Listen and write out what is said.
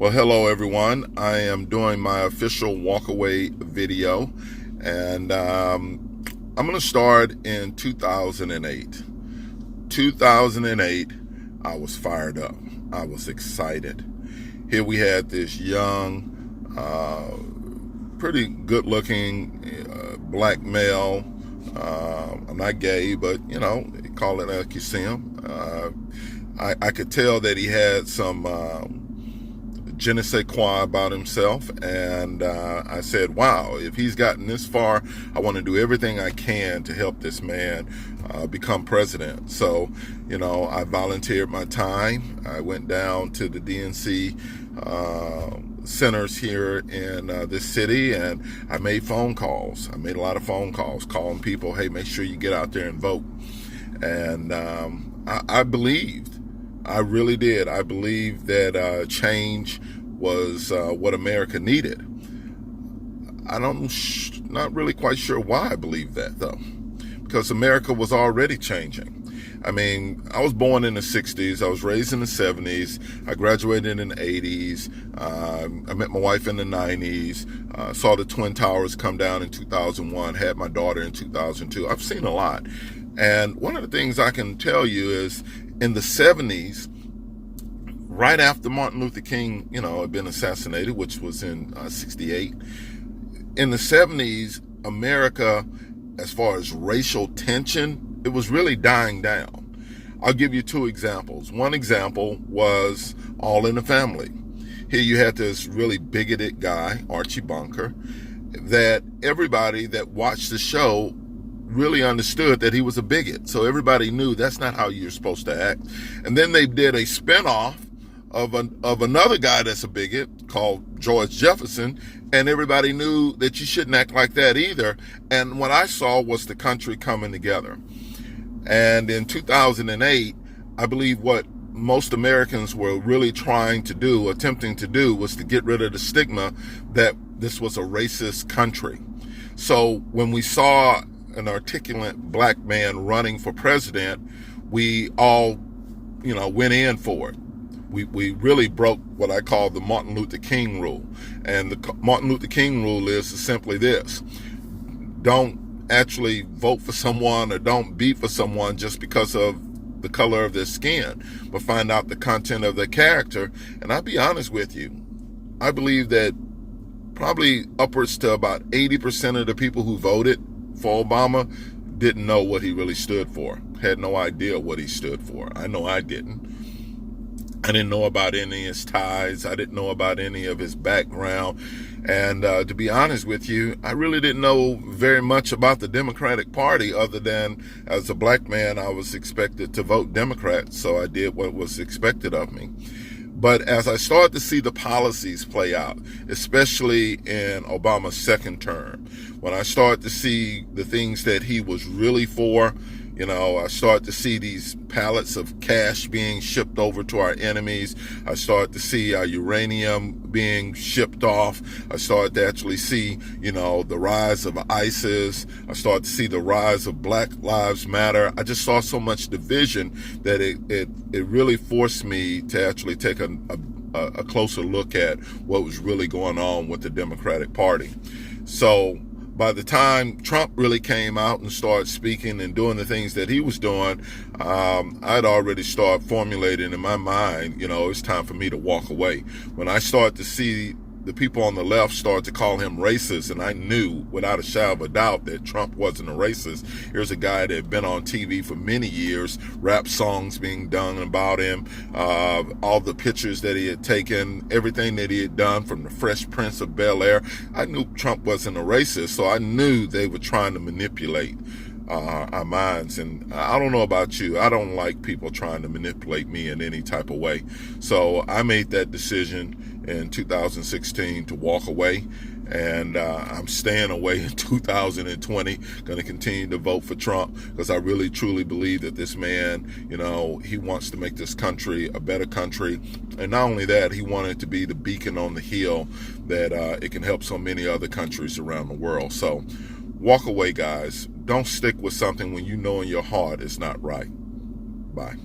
Well, hello everyone. I am doing my official walkaway video, and I'm going to start in 2008. 2008, I was fired up. I was excited. Here we had this young, pretty good-looking black male. I'm not gay, but call it like you see him. I could tell that he had some je ne sais quoi about himself, and I said, wow, if he's gotten this far, I want to do everything I can to help this man become president. So, I volunteered my time. I went down to the DNC centers here in this city, and I made phone calls. I made a lot of phone calls, calling people, hey, make sure you get out there and vote. And I believed. I really did. I believed that change was what America needed. Not really quite sure why I believed that, though, because America was already changing. I mean, I was born in the 60s. I was raised in the 70s. I graduated in the 80s. I met my wife in the 90s. Saw the Twin Towers come down in 2001. Had my daughter in 2002. I've seen a lot. And one of the things I can tell you is in the 70s, right after Martin Luther King, had been assassinated, which was in 68, in the 70s, America, as far as racial tension, it was really dying down. I'll give you two examples. One example was All in the Family. Here you had this really bigoted guy, Archie Bunker, that everybody that watched the show really understood that he was a bigot. So everybody knew that's not how you're supposed to act. And then they did a spinoff of another guy that's a bigot called George Jefferson, and everybody knew that you shouldn't act like that either. And what I saw was the country coming together. And in 2008, I believe what most Americans were really attempting to do, was to get rid of the stigma that this was a racist country. So when we saw an articulate black man running for president, we all, went in for it. We really broke what I call the Martin Luther King rule. And the Martin Luther King rule is simply this: don't actually vote for someone or don't be for someone just because of the color of their skin, but find out the content of their character. And I'll be honest with you, I believe that probably upwards to about 80% of the people who voted for Obama didn't know what he really stood for, had no idea what he stood for. I know I didn't. I didn't know about any of his ties. I didn't know about any of his background. And to be honest with you, I really didn't know very much about the Democratic Party, other than as a black man, I was expected to vote Democrat. So I did what was expected of me. But as I started to see the policies play out, especially in Obama's second term, when I started to see the things that he was really for, I started to see these pallets of cash being shipped over to our enemies. I started to see our uranium being shipped off. I started to actually see, the rise of ISIS. I started to see the rise of Black Lives Matter. I just saw so much division that it really forced me to actually take a closer look at what was really going on with the Democratic Party. So by the time Trump really came out and started speaking and doing the things that he was doing, I'd already started formulating in my mind, it's time for me to walk away. When I started to see the people on the left start to call him racist, and I knew without a shadow of a doubt that Trump wasn't a racist. Here's a guy that had been on TV for many years, rap songs being done about him, all the pictures that he had taken, everything that he had done from the Fresh Prince of Bel-Air. I knew Trump wasn't a racist, so I knew they were trying to manipulate our minds. And I don't know about you, I don't like people trying to manipulate me in any type of way. So I made that decision in 2016 to walk away, and I'm staying away in 2020. Going to continue to vote for Trump, because I really truly believe that this man, he wants to make this country a better country. And not only that, he wanted to be the beacon on the hill that it can help so many other countries around the world. So walk away, guys. Don't stick with something when you know in your heart it's not right. Bye.